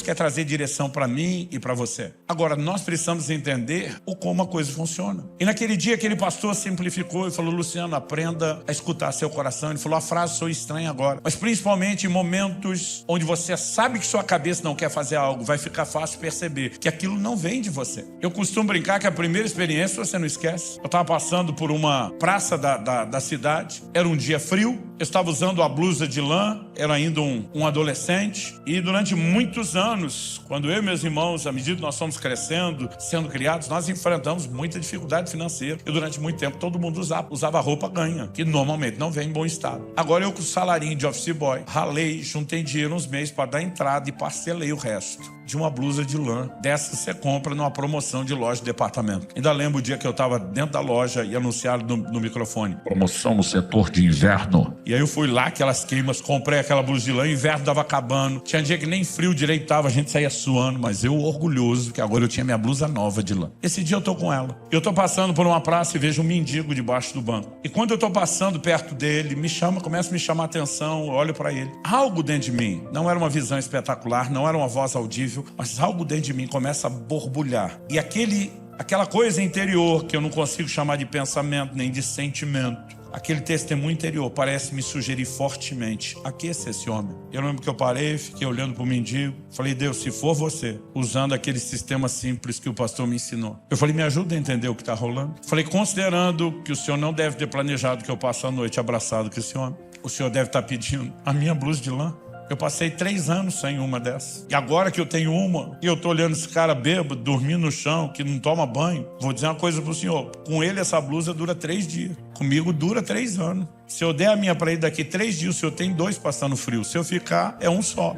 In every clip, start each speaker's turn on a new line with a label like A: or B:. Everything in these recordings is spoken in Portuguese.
A: quer trazer direção para mim e para você. Agora, nós precisamos entender como a coisa funciona. E naquele dia, aquele pastor simplificou e falou: Luciano, aprenda a escutar seu coração. Ele falou: a frase sou estranha agora, mas principalmente em momentos onde você sabe que sua cabeça não quer fazer algo, vai ficar fácil perceber que aquilo não vem de você. Eu costumo brincar que a primeira experiência você não esquece. Eu estava passando por uma praça da cidade, era um dia frio, eu estava usando a blusa de lã, era ainda um adolescente, e durante muitos anos, quando eu e meus irmãos, à medida que nós fomos crescendo, sendo criados, nós enfrentamos muita dificuldade financeira, e durante muito tempo todo mundo usava roupa ganha, que normalmente não vem em bom estado. Agora eu com o salarinho de office boy, ralei, juntei dinheiro uns meses para dar entrada e parcelei o resto de uma blusa de lã. Dessa você compra numa promoção de loja de departamento. Ainda lembro o dia que eu estava dentro da loja e anunciaram no microfone: promoção no setor de inverno. E aí eu fui lá, aquelas queimas, comprei aquela blusa de lã, o inverno estava acabando. Tinha dia que nem frio direito estava, a gente saía suando, mas eu orgulhoso que agora eu tinha minha blusa nova de lã. Esse dia eu tô com ela. Eu tô passando por uma praça e vejo um mendigo debaixo do banco. E quando eu tô passando perto dele, começa a me chamar a atenção, eu olho para ele. Algo dentro de mim, não era uma visão espetacular, não era uma voz audível, mas algo dentro de mim começa a borbulhar. E aquela coisa interior que eu não consigo chamar de pensamento nem de sentimento, aquele testemunho interior parece me sugerir fortemente: aqueça esse homem. Eu lembro que eu parei, fiquei olhando para o mendigo, falei: Deus, se for você, usando aquele sistema simples que o pastor me ensinou, eu falei: me ajuda a entender o que está rolando. Falei: considerando que o senhor não deve ter planejado que eu passe a noite abraçado com esse homem, o senhor deve estar pedindo a minha blusa de lã. Eu passei 3 anos sem uma dessas. E agora que eu tenho uma, e eu tô olhando esse cara bêbado, dormindo no chão, que não toma banho, vou dizer uma coisa pro senhor: com ele essa blusa dura 3 dias. Comigo dura 3 anos. Se eu der a minha para ele daqui 3 dias, o senhor tem 2 passando frio. Se eu ficar, é um só.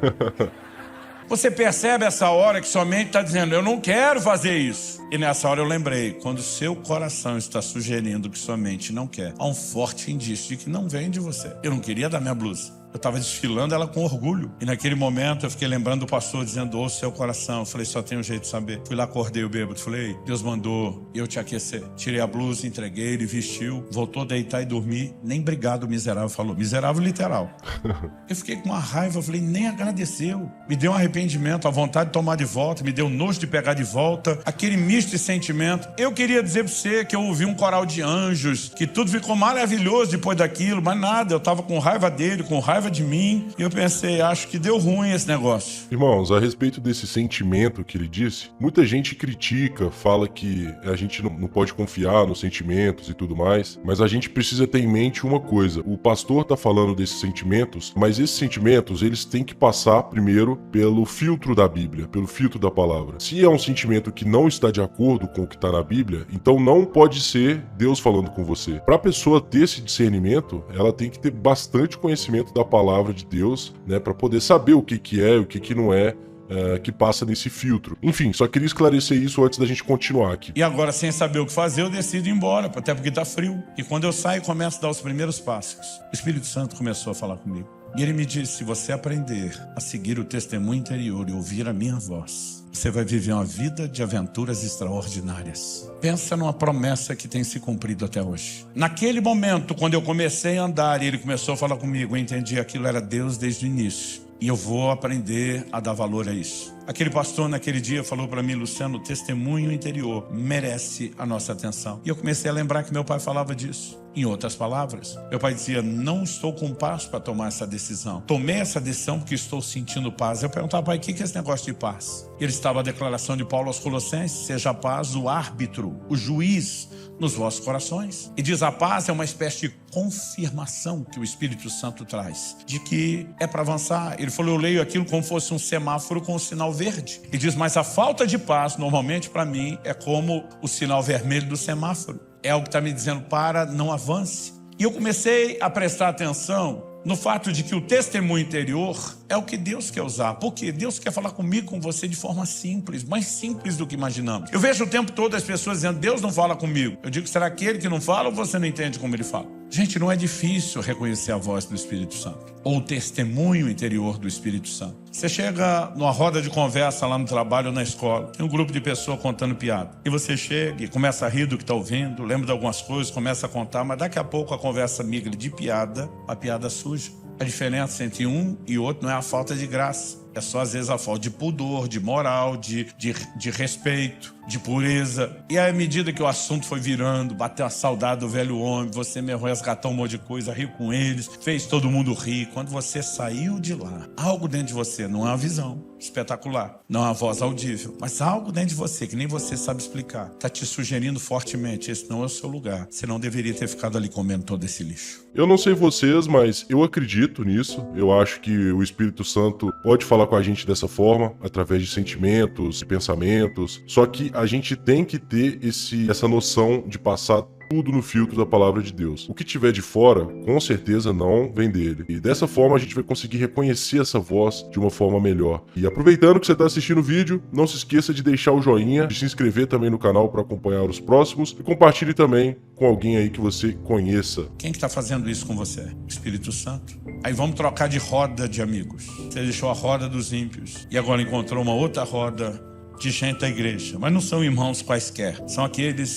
A: Você percebe essa hora que sua mente está dizendo: eu não quero fazer isso. E nessa hora eu lembrei: quando o seu coração está sugerindo que sua mente não quer, há um forte indício de que não vem de você. Eu não queria dar minha blusa. Eu estava desfilando ela com orgulho. E naquele momento eu fiquei lembrando do pastor dizendo: ouça seu coração. Eu falei: só tem um jeito de saber. Fui lá, acordei o bêbado. Falei: Deus mandou eu te aquecer. Tirei a blusa, entreguei, ele vestiu, voltou a deitar e dormir. Nem obrigado, miserável, falou. Miserável literal. Eu fiquei com uma raiva. Eu falei: nem agradeceu. Me deu um arrependimento, a vontade de tomar de volta, me deu nojo de pegar de volta. Aquele misto de sentimento. Eu queria dizer para você que eu ouvi um coral de anjos, que tudo ficou maravilhoso depois daquilo, mas nada. Eu estava com raiva dele, com raiva de mim, e eu pensei: acho que deu ruim esse negócio.
B: Irmãos, a respeito desse sentimento que ele disse, muita gente critica, fala que a gente não pode confiar nos sentimentos e tudo mais, mas a gente precisa ter em mente uma coisa: o pastor tá falando desses sentimentos, mas esses sentimentos, eles têm que passar primeiro pelo filtro da Bíblia, pelo filtro da palavra. Se é um sentimento que não está de acordo com o que está na Bíblia, então não pode ser Deus falando com você. Para a pessoa ter esse discernimento, ela tem que ter bastante conhecimento da palavra de Deus, né, para poder saber o que é e o que não é, que passa nesse filtro. Enfim, só queria esclarecer isso antes da gente continuar aqui.
A: E agora, sem saber o que fazer, eu decido ir embora, até porque tá frio. E quando eu saio e começo a dar os primeiros passos, o Espírito Santo começou a falar comigo. E ele me disse: se você aprender a seguir o testemunho interior e ouvir a minha voz, você vai viver uma vida de aventuras extraordinárias. Pensa numa promessa que tem se cumprido até hoje. Naquele momento, quando eu comecei a andar e ele começou a falar comigo, eu entendi que aquilo era Deus desde o início. E eu vou aprender a dar valor a isso. Aquele pastor naquele dia falou para mim: Luciano, o testemunho interior merece a nossa atenção. E eu comecei a lembrar que meu pai falava disso. Em outras palavras, meu pai dizia: não estou com paz para tomar essa decisão. Tomei essa decisão porque estou sentindo paz. Eu perguntava: pai, o que é esse negócio de paz? Ele estava a declaração de Paulo aos Colossenses: seja a paz o árbitro, o juiz nos vossos corações. E diz: a paz é uma espécie de confirmação que o Espírito Santo traz, de que é para avançar. Ele falou: eu leio aquilo como fosse um semáforo com um sinal verde. Ele diz: mas a falta de paz, normalmente para mim, é como o sinal vermelho do semáforo. É algo que está me dizendo: para, não avance. E eu comecei a prestar atenção no fato de que o testemunho interior é o que Deus quer usar. Porque Deus quer falar comigo, com você, de forma simples, mais simples do que imaginamos. Eu vejo o tempo todo as pessoas dizendo: Deus não fala comigo. Eu digo: será aquele que não fala ou você não entende como ele fala? Gente, não é difícil reconhecer a voz do Espírito Santo, ou o testemunho interior do Espírito Santo. Você chega numa roda de conversa lá no trabalho ou na escola, tem um grupo de pessoas contando piada, e você chega e começa a rir do que está ouvindo, lembra de algumas coisas, começa a contar, mas daqui a pouco a conversa migra de piada a piada suja. A diferença entre um e outro não é a falta de graça, É só às vezes a falta de pudor, de moral, de respeito, de pureza. E aí, à medida que o assunto foi virando, bateu a saudade do velho homem, você mesmo resgatou um monte de coisa, riu com eles, fez todo mundo rir. Quando você saiu de lá, algo dentro de você, não é uma visão espetacular, não é uma voz audível, mas algo dentro de você que nem você sabe explicar, está te sugerindo fortemente, esse não é o seu lugar. Você não deveria ter ficado ali comendo todo esse lixo.
B: Eu não sei vocês, mas eu acredito nisso. Eu acho que o Espírito Santo pode falar com a gente dessa forma, através de sentimentos, pensamentos. Só que a gente tem que ter essa noção de passar tudo no filtro da palavra de Deus. O que tiver de fora, com certeza não vem dele. E dessa forma a gente vai conseguir reconhecer essa voz de uma forma melhor. E aproveitando que você está assistindo o vídeo, não se esqueça de deixar o joinha, de se inscrever também no canal para acompanhar os próximos e compartilhe também com alguém aí que você conheça.
A: Quem que está fazendo isso com você? O Espírito Santo. Aí vamos trocar de roda de amigos. Você deixou a roda dos ímpios e agora encontrou uma outra roda de gente da igreja. Mas não são irmãos quaisquer. São aqueles